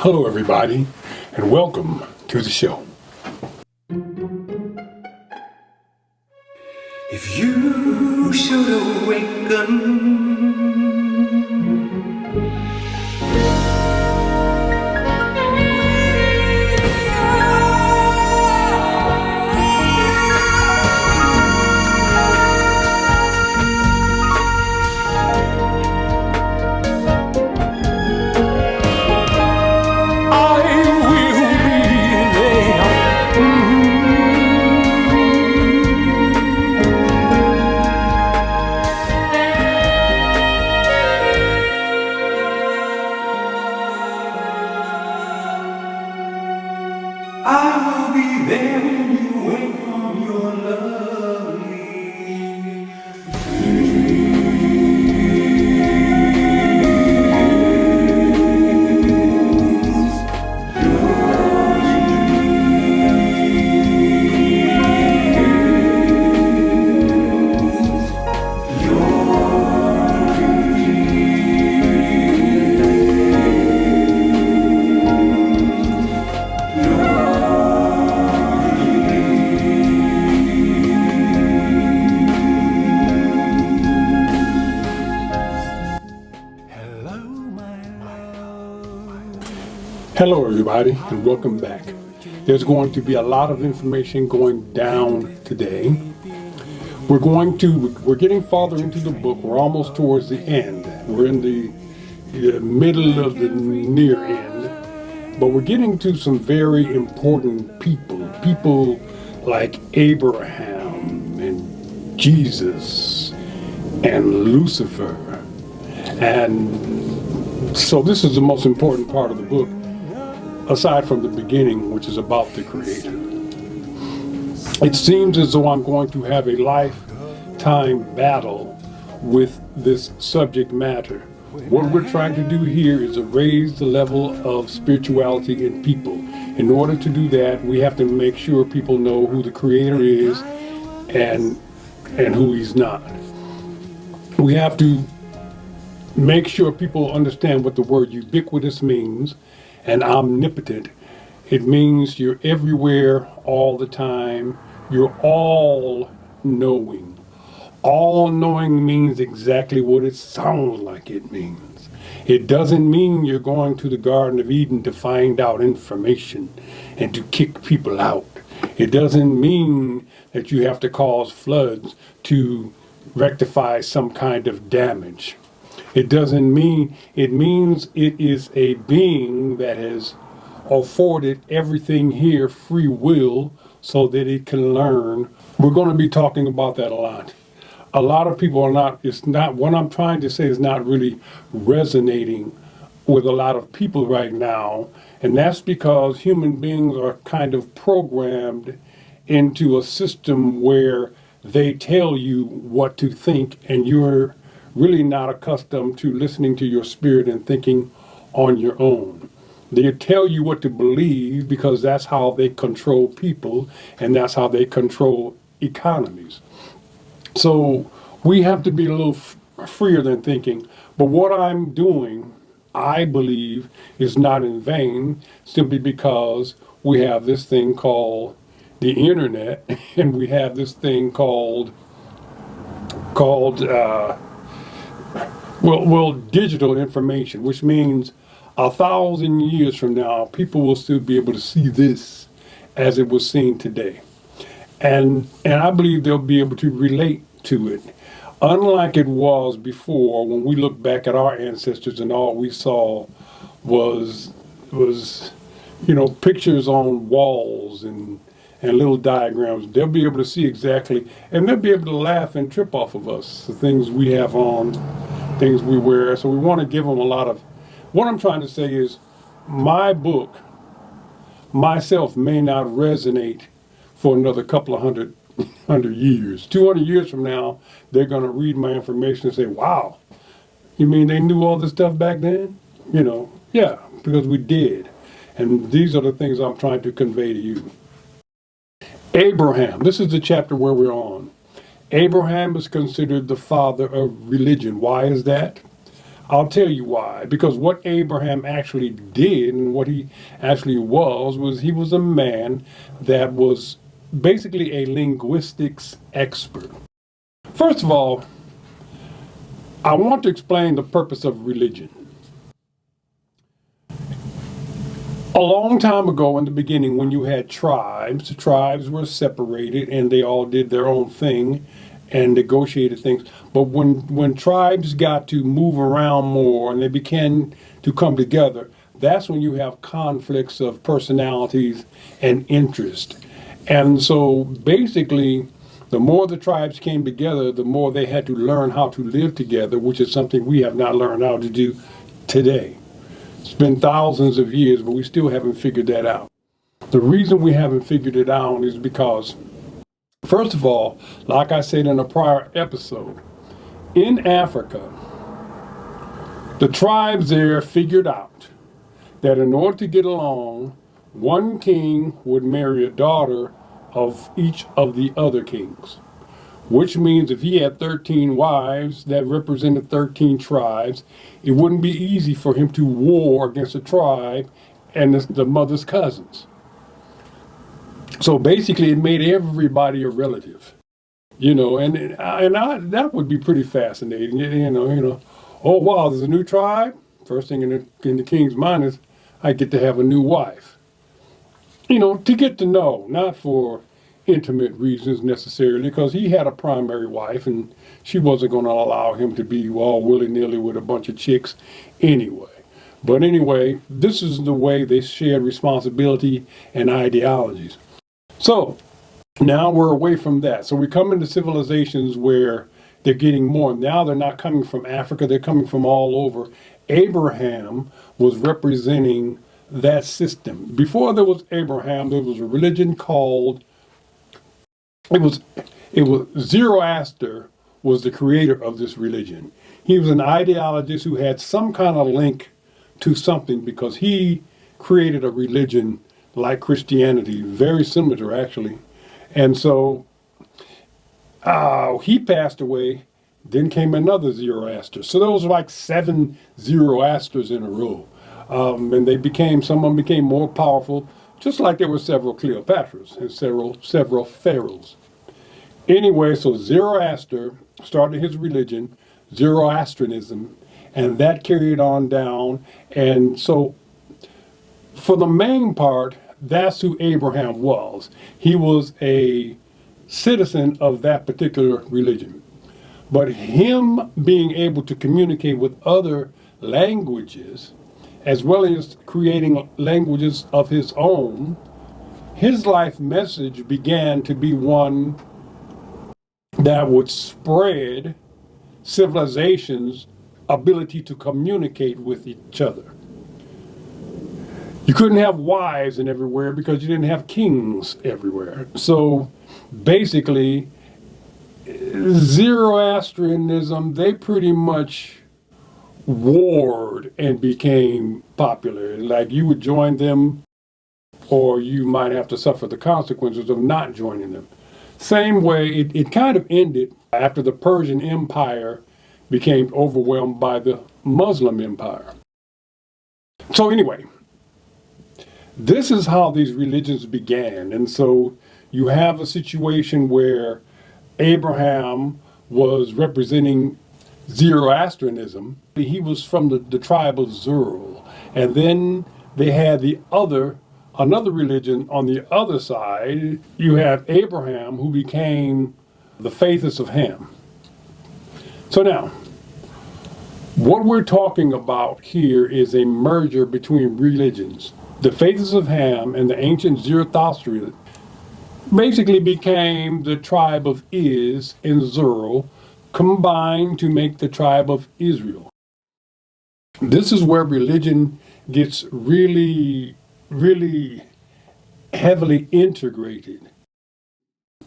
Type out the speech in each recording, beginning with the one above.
Hello, everybody, and welcome to the show. If you should awaken, I will be there when you wake from your lovely Hello, everybody, and welcome back. There's going to be a lot of information going down today. We're getting farther into the book. We're almost towards the end. We're in the middle of the near end. But we're getting to some very important people. People like Abraham and Jesus and Lucifer. And so this is the most important part of the book, aside from the beginning, which is about the Creator. It seems as though I'm going to have a lifetime battle with this subject matter. What we're trying to do here is to raise the level of spirituality in people. In order to do that, we have to make sure people know who the Creator is and who He's not. We have to make sure people understand what the word ubiquitous means and omnipotent. It means you're everywhere all the time. You're all knowing. All knowing means exactly what it sounds like it means. It doesn't mean you're going to the Garden of Eden to find out information and to kick people out. It doesn't mean that you have to cause floods to rectify some kind of damage. It doesn't mean, it means it is a being that has afforded everything here free will so that it can learn. We're going to be talking about that a lot. A lot of people are not, it's not, what I'm trying to say is not really resonating with a lot of people right now. And that's because human beings are kind of programmed into a system where they tell you what to think, and you're really not accustomed to listening to your spirit and thinking on your own. They tell you what to believe because that's how they control people and that's how they control economies. So we have to be a little freer than thinking. But what I'm doing, I believe, is not in vain, simply because we have this thing called the internet and we have this thing called digital information, which means 1,000 years from now, people will still be able to see this as it was seen today. And I believe they'll be able to relate to it. Unlike it was before, when we look back at our ancestors and all we saw was pictures on walls and little diagrams. They'll be able to see exactly, and they'll be able to laugh and trip off of us, the things we have on, things we wear. So we want to give them a lot of, what I'm trying to say is, my book, myself, may not resonate for another couple of hundred years. 200 years from now, they're going to read my information and say, wow, you mean they knew all this stuff back then? Yeah, because we did. And these are the things I'm trying to convey to you. Abraham, this is the chapter where we're on. Abraham is considered the father of religion. Why is that? I'll tell you why. Because what Abraham actually did and what he actually was he was a man that was basically a linguistics expert. First of all, I want to explain the purpose of religion. A long time ago in the beginning, when you had tribes, the tribes were separated and they all did their own thing and negotiated things. But when tribes got to move around more and they began to come together, that's when you have conflicts of personalities and interest. And so basically, the more the tribes came together, the more they had to learn how to live together, which is something we have not learned how to do today. It's been thousands of years, but we still haven't figured that out. The reason we haven't figured it out is because, first of all, like I said in a prior episode, in Africa, the tribes there figured out that in order to get along, one king would marry a daughter of each of the other kings, which means if he had 13 wives that represented 13 tribes, it wouldn't be easy for him to war against a tribe and the mother's cousins. So basically it made everybody a relative, and that would be pretty fascinating, oh wow, there's a new tribe. First thing in the king's mind is I get to have a new wife. To get to know, not for intimate reasons necessarily, because he had a primary wife and she wasn't going to allow him to be all willy-nilly with a bunch of chicks anyway. But anyway, this is the way they shared responsibility and ideologies. So now we're away from that. So we come into civilizations where they're getting more. Now they're not coming from Africa, they're coming from all over. Abraham was representing that system. Before there was Abraham, there was a religion called It was Zoroaster was the creator of this religion. He was an ideologist who had some kind of link to something because he created a religion like Christianity, very similar to actually. And so he passed away, then came another Zoroaster. So there was like 7 Zoroasters in a row. And some of them became more powerful, just like there were several Cleopatras and several pharaohs. Anyway, so Zoroaster started his religion, Zoroastrianism, and that carried on down. And so for the main part, that's who Abraham was. He was a citizen of that particular religion. But him being able to communicate with other languages, as well as creating languages of his own, his life message began to be one that would spread civilizations' ability to communicate with each other. You couldn't have wives in everywhere because you didn't have kings everywhere. So basically, Zoroastrianism, they pretty much warred and became popular. Like you would join them or you might have to suffer the consequences of not joining them. Same way, it kind of ended after the Persian Empire became overwhelmed by the Muslim Empire. So anyway, this is how these religions began. And so you have a situation where Abraham was representing Zoroastrianism. He was from the tribe of Zur. And then they had another religion on the other side. You have Abraham, who became the faithist of Ham. So now, what we're talking about here is a merger between religions. The faithist of Ham and the ancient Zoroastrians basically became the tribe of Iz and Zur, combined to make the tribe of Israel. This is where religion gets really, really heavily integrated.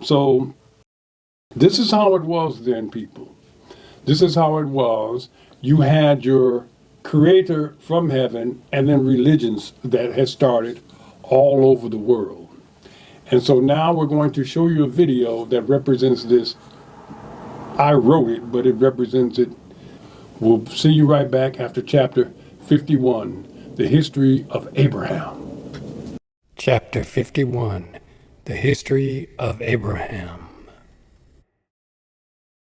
So this is how it was then, people. This is how it was. You had your creator from heaven and then religions that had started all over the world. And so now we're going to show you a video that represents this. I wrote it, but it represents it We'll see you right back after chapter 51, The History of Abraham. Chapter 51, The History of Abraham.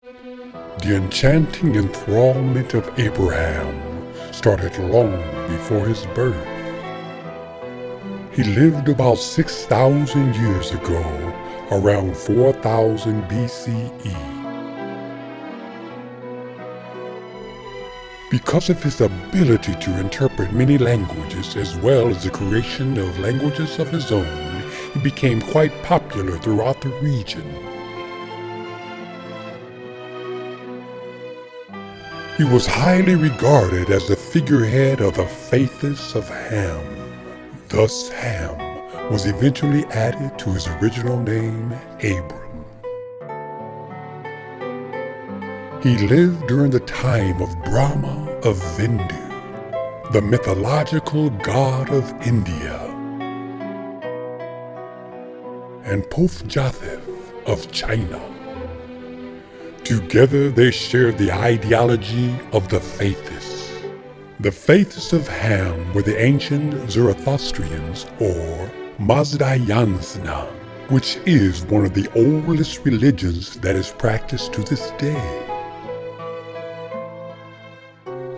The enchanting enthrallment of Abraham started long before his birth. He lived about 6,000 years ago, around 4000 BCE. Because of his ability to interpret many languages as well as the creation of languages of his own, he became quite popular throughout the region. He was highly regarded as the figurehead of the faiths of Ham. Thus Ham was eventually added to his original name, Abram. He lived during the time of Brahma of Vindu, the mythological god of India, and Pofjathith of China. Together they shared the ideology of the faiths. The faiths of Ham were the ancient Zoroastrians, or Mazdayansna, which is one of the oldest religions that is practiced to this day.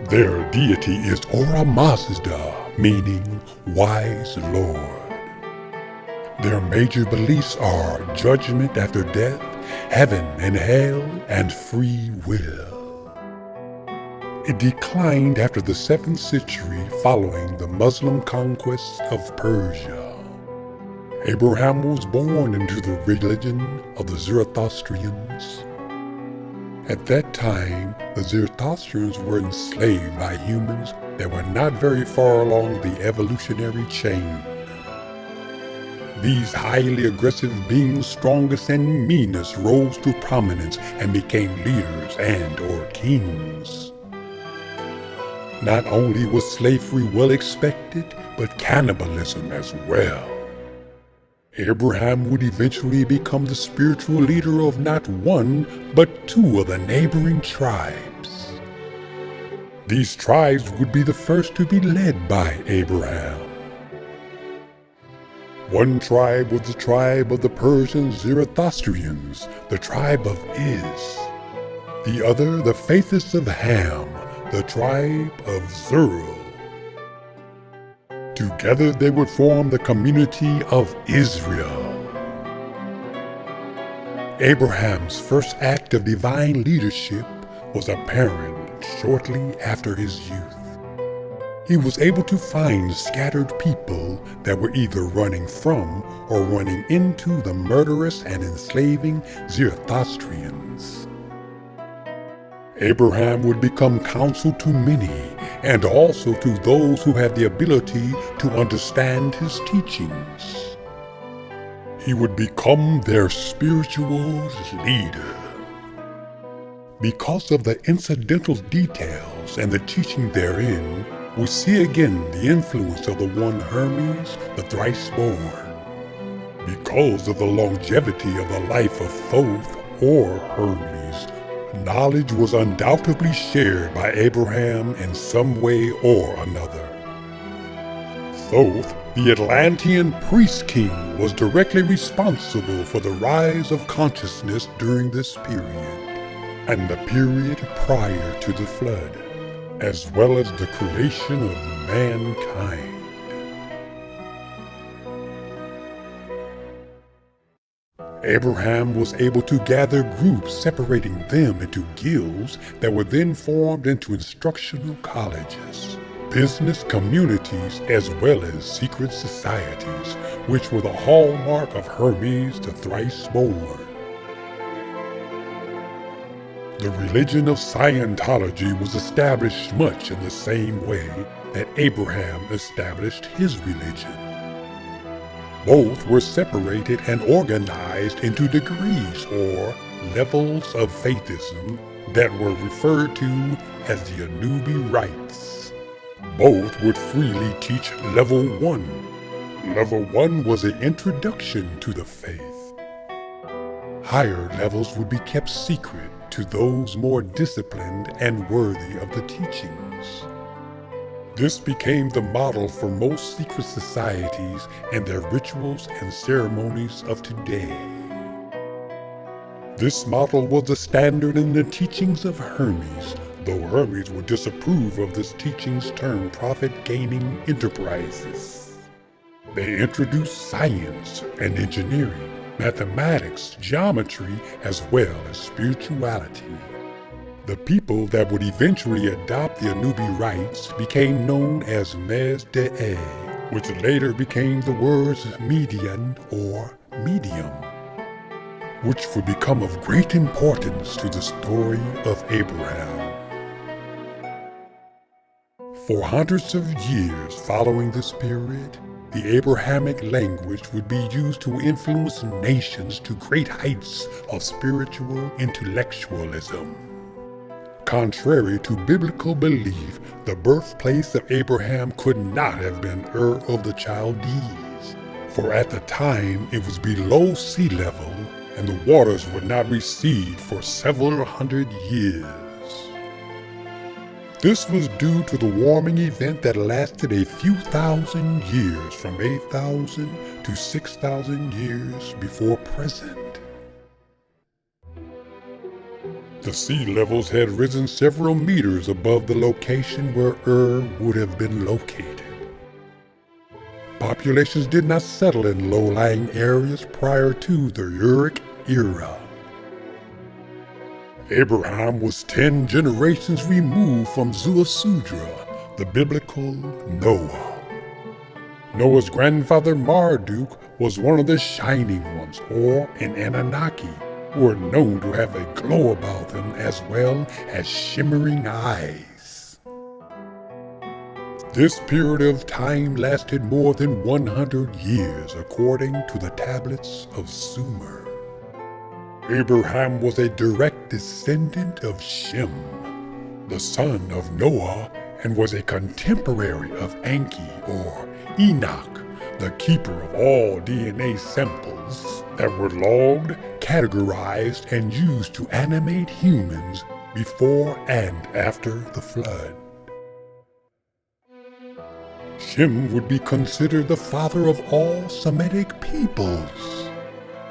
Their deity is Ora Mazda, meaning wise Lord. Their major beliefs are judgment after death, heaven and hell, and free will. It declined after the 7th century following the Muslim conquest of Persia. Abraham was born into the religion of the Zoroastrians. At that time, the Zoroastrians were enslaved by humans that were not very far along the evolutionary chain. These highly aggressive beings, strongest and meanest, rose to prominence and became leaders and/or kings. Not only was slavery well expected, but cannibalism as well. Abraham would eventually become the spiritual leader of not one, but 2 of the neighboring tribes. These tribes would be the first to be led by Abraham. One tribe was the tribe of the Persian Zoroastrians, the tribe of Iz. The other, the faiths of Ham, the tribe of Zerul. Together they would form the community of Israel. Abraham's first act of divine leadership was apparent shortly after his youth. He was able to find scattered people that were either running from or running into the murderous and enslaving Zoroastrians. Abraham would become counsel to many, and also to those who had the ability to understand his teachings. He would become their spiritual leader. Because of the incidental details and the teaching therein, we see again the influence of the one Hermes, the thrice-born. Because of the longevity of the life of Thoth, or Hermes, knowledge was undoubtedly shared by Abraham in some way or another. Thoth, the Atlantean priest king, was directly responsible for the rise of consciousness during this period, and the period prior to the flood, as well as the creation of mankind. Abraham was able to gather groups, separating them into guilds that were then formed into instructional colleges, business communities, as well as secret societies, which were the hallmark of Hermes the thrice-born. The religion of Scientology was established much in the same way that Abraham established his religion. Both were separated and organized into degrees or levels of faithism that were referred to as the Anubi rites. Both would freely teach level 1. Level 1 was an introduction to the faith. Higher levels would be kept secret, to those more disciplined and worthy of the teachings. This became the model for most secret societies and their rituals and ceremonies of today. This model was the standard in the teachings of Hermes, though Hermes would disapprove of this teaching's term profit-gaining enterprises. They introduced science and engineering, mathematics, geometry, as well as spirituality. The people that would eventually adopt the Anubi rites became known as Mez-de-e, which later became the words median or medium, which would become of great importance to the story of Abraham. For hundreds of years following this period, the Abrahamic language would be used to influence nations to great heights of spiritual intellectualism. Contrary to biblical belief, the birthplace of Abraham could not have been Ur of the Chaldees, for at the time it was below sea level and the waters would not recede for several hundred years. This was due to the warming event that lasted a few thousand years, from 8,000 to 6,000 years before present. The sea levels had risen several meters above the location where Ur would have been located. Populations did not settle in low-lying areas prior to the Uric era. Abraham was 10 generations removed from Zuasudra, the biblical Noah. Noah's grandfather Marduk was one of the Shining Ones, or an Anunnaki, who are known to have a glow about them as well as shimmering eyes. This period of time lasted more than 100 years according to the tablets of Sumer. Abraham was a direct descendant of Shem, the son of Noah, and was a contemporary of Enki or Enoch, the keeper of all DNA samples that were logged, categorized, and used to animate humans before and after the flood. Shem would be considered the father of all Semitic peoples.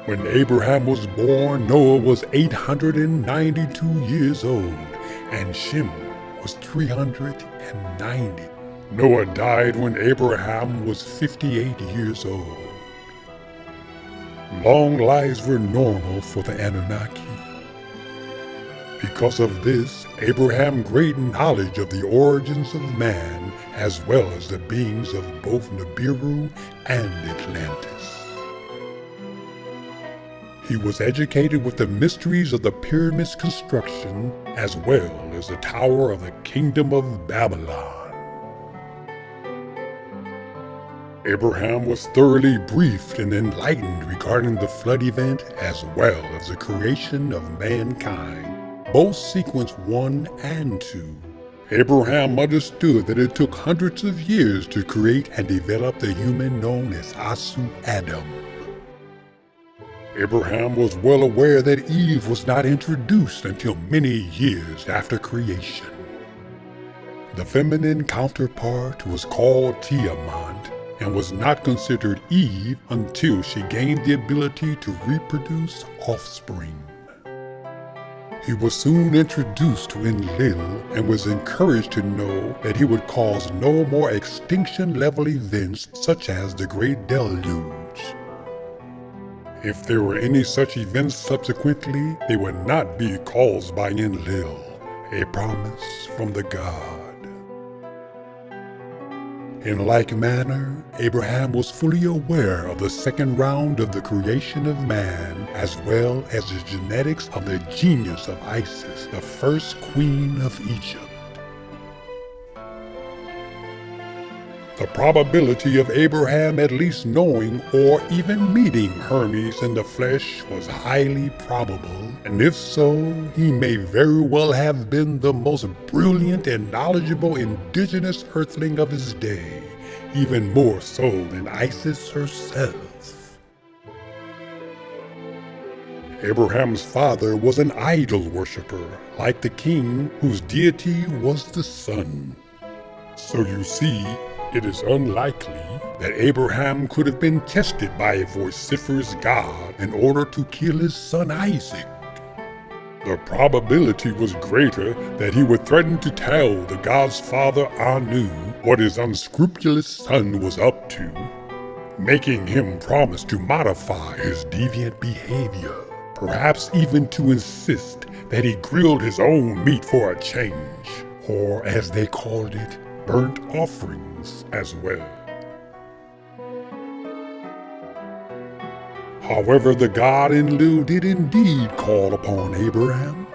When Abraham was born, Noah was 892 years old, and Shem was 390. Noah died when Abraham was 58 years old. Long lives were normal for the Anunnaki. Because of this, Abraham's great knowledge of the origins of man, as well as the beings of both Nibiru and Atlantis. He was educated with the mysteries of the pyramid's construction, as well as the Tower of the Kingdom of Babylon. Abraham was thoroughly briefed and enlightened regarding the flood event as well as the creation of mankind, both sequence 1 and 2. Abraham understood that it took hundreds of years to create and develop the human known as Asu Adam. Abraham was well aware that Eve was not introduced until many years after creation. The feminine counterpart was called Tiamat and was not considered Eve until she gained the ability to reproduce offspring. He was soon introduced to Enlil and was encouraged to know that he would cause no more extinction-level events such as the Great Deluge. If there were any such events subsequently, they would not be caused by Enlil, a promise from the god. In like manner, Abraham was fully aware of the second round of the creation of man, as well as the genetics of the genius of Isis, the first queen of Egypt. The probability of Abraham at least knowing or even meeting Hermes in the flesh was highly probable, and if so, he may very well have been the most brilliant and knowledgeable indigenous earthling of his day, even more so than Isis herself. Abraham's father was an idol worshiper, like the king whose deity was the sun. So you see, it is unlikely that Abraham could have been tested by a vociferous God in order to kill his son Isaac. The probability was greater that he would threaten to tell the God's father Anu what his unscrupulous son was up to, making him promise to modify his deviant behavior, perhaps even to insist that he grilled his own meat for a change, or as they called it, burnt offerings as well. However, the God in lieu did indeed call upon Abraham,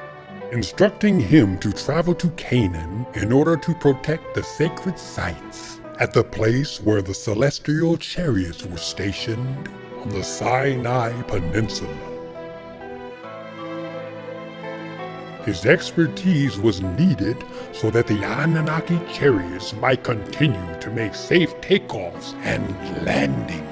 instructing him to travel to Canaan in order to protect the sacred sites at the place where the celestial chariots were stationed on the Sinai Peninsula. His expertise was needed so that the Anunnaki chariots might continue to make safe takeoffs and landings.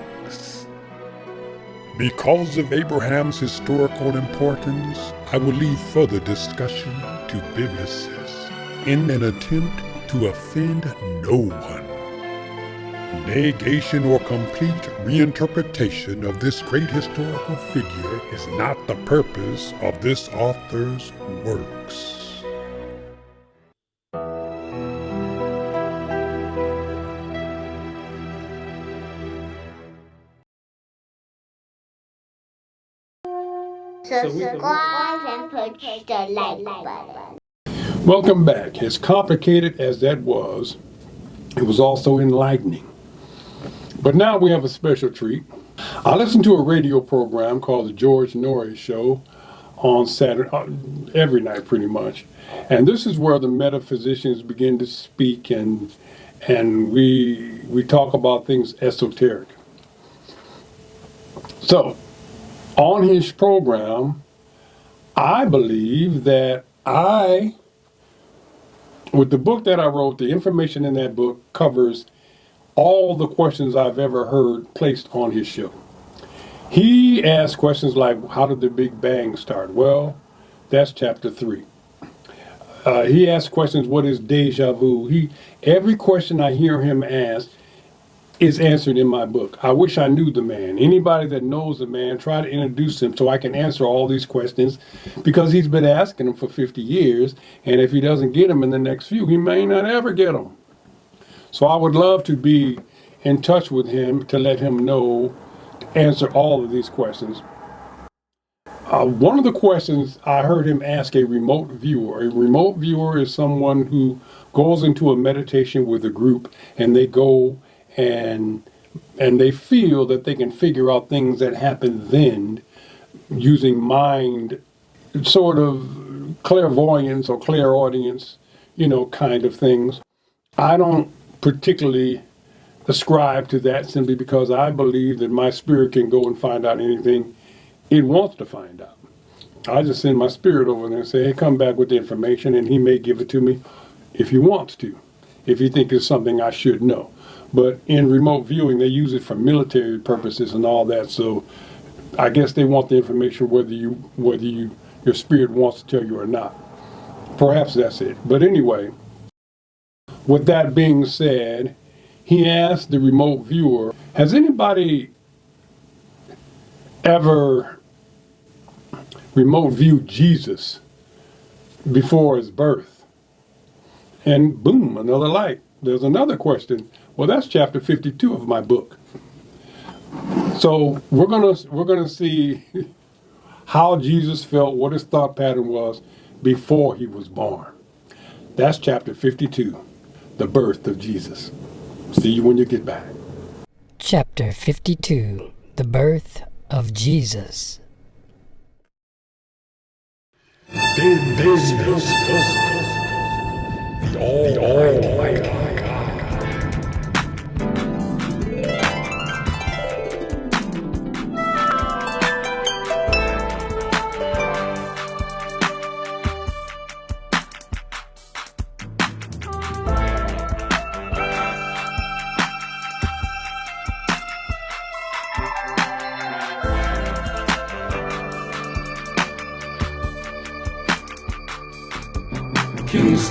Because of Abraham's historical importance, I will leave further discussion to biblicists in an attempt to offend no one. Negation or complete reinterpretation of this great historical figure is not the purpose of this author's works. Subscribe and push the like button. Welcome back. As complicated as that was, it was also enlightening. But now we have a special treat. I listened to a radio program called The George Norrie Show on Saturday, every night pretty much. And this is where the metaphysicians begin to speak, and we talk about things esoteric. So, on his program, I believe that with the book that I wrote, the information in that book covers all the questions I've ever heard placed on his show. He asked questions like, how did the Big Bang start? Well, that's chapter 3. He asked questions, what is deja vu? Every question I hear him ask is answered in my book. I wish I knew the man. Anybody that knows the man, try to introduce him so I can answer all these questions, because he's been asking them for 50 years, and if he doesn't get them in the next few, he may not ever get them. So I would love to be in touch with him to let him know, to answer all of these questions. One of the questions I heard him ask a remote viewer. A remote viewer is someone who goes into a meditation with a group, and they go and they feel that they can figure out things that happened then using mind, sort of clairvoyance or clairaudience, kind of things. I don't particularly ascribe to that, simply because I believe that my spirit can go and find out anything it wants to find out. I just send my spirit over there and say, hey, come back with the information, and he may give it to me if he wants to, if he thinks it's something I should know. But in remote viewing, they use it for military purposes and all that. So I guess they want the information whether your spirit wants to tell you or not. Perhaps that's it. But anyway, with that being said, he asked the remote viewer, has anybody ever remote viewed Jesus before his birth? And boom, another light. There's another question. Well, that's chapter 52 of my book. So we're gonna see how Jesus felt, what his thought pattern was before he was born. That's chapter 52, the birth of Jesus. See you when you get back. Chapter 52, the birth of Jesus. Then this was the Almighty God.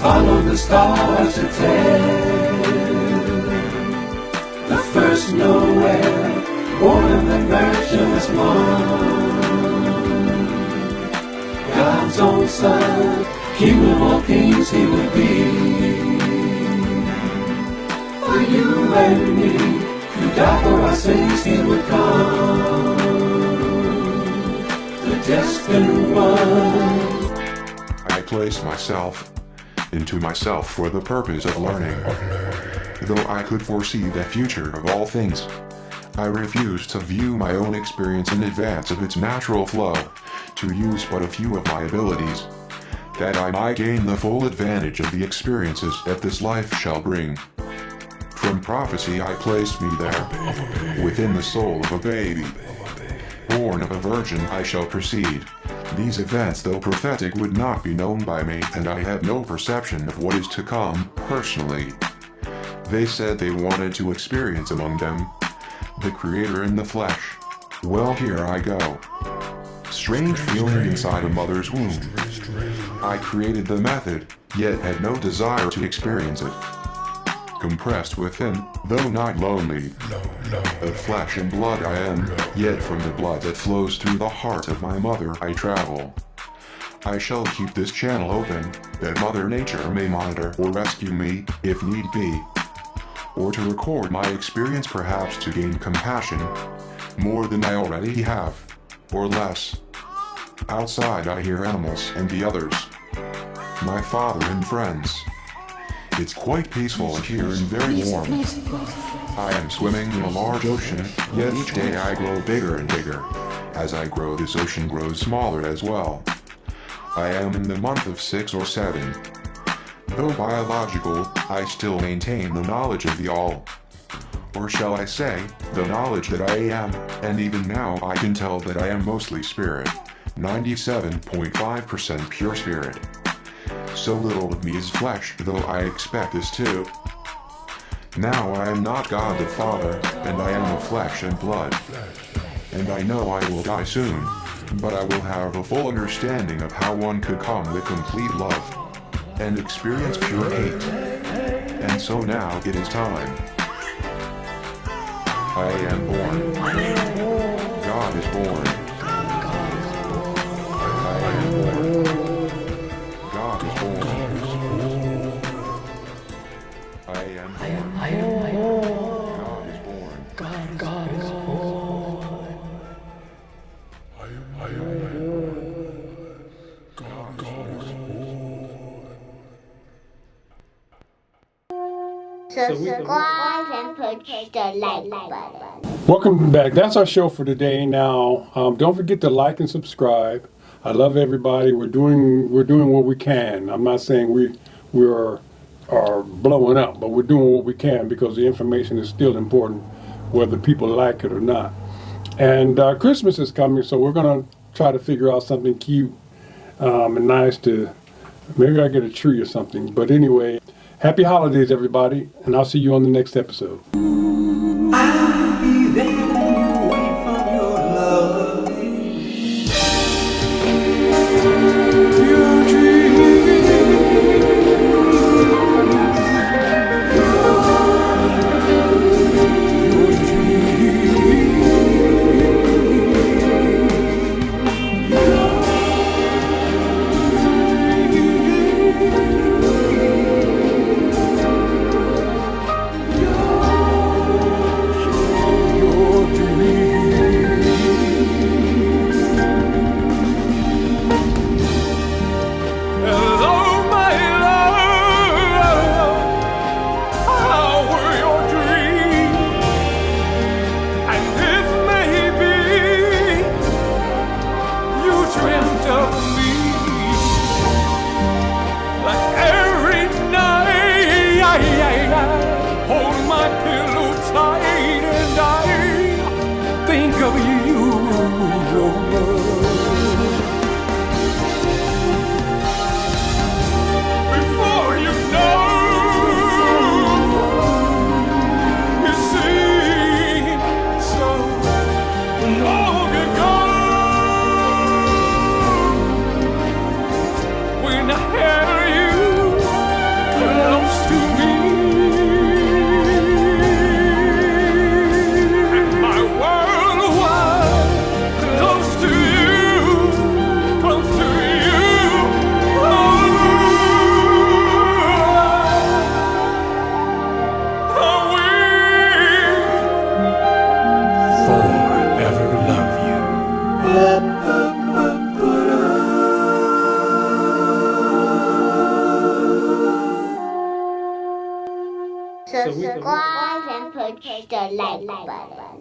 follow the stars to tell. The first Noel, born of the virgin's one. God's own son, King of all kings he would be. For you and me, who died for our sins, he would come. The destined one. I place myself into myself for the purpose of learning. Though I could foresee the future of all things, I refuse to view my own experience in advance of its natural flow, to use but a few of my abilities, that I might gain the full advantage of the experiences that this life shall bring. From prophecy I placed me there, within the soul of a baby. Born of a virgin I shall proceed. These events, though prophetic, would not be known by me, and I have no perception of what is to come, personally. They said they wanted to experience among them the Creator in the flesh. Well, here I go. Strange feeling inside a mother's womb. I created the method, yet had no desire to experience it. Compressed within, though not lonely. Of flesh and blood I am, yet from the blood that flows through the heart of my mother I travel. I shall keep this channel open, that Mother Nature may monitor or rescue me, if need be. Or to record my experience, perhaps to gain compassion, more than I already have, or less. Outside I hear animals and the others, my father and friends. It's quite peaceful here and very warm. I am swimming in a large ocean, yet each day I grow bigger and bigger. As I grow, this ocean grows smaller as well. I am in the month of 6 or 7. Though biological, I still maintain the knowledge of the all. Or shall I say, the knowledge that I am, and even now I can tell that I am mostly spirit, 97.5% pure spirit. So little of me is flesh, though I expect this too. Now I am not God the Father, and I am of flesh and blood. And I know I will die soon, but I will have a full understanding of how one could come with complete love and experience pure hate. And so now it is time. I am born. God is born. I am born. God is born. I am born. God is born. God is born. I am born. God is born. Subscribe and push the like button. Welcome back. That's our show for today. Now, don't forget to like and subscribe. I love everybody. We're doing what we can. I'm not saying we are blowing up, but we're doing what we can because the information is still important, whether people like it or not. And Christmas is coming, so we're gonna try to figure out something cute and nice to. Maybe I get a tree or something. But anyway, happy holidays, everybody, and I'll see you on the next episode. I'll be there when you wake from your love. Your dream. subscribe and push the like button.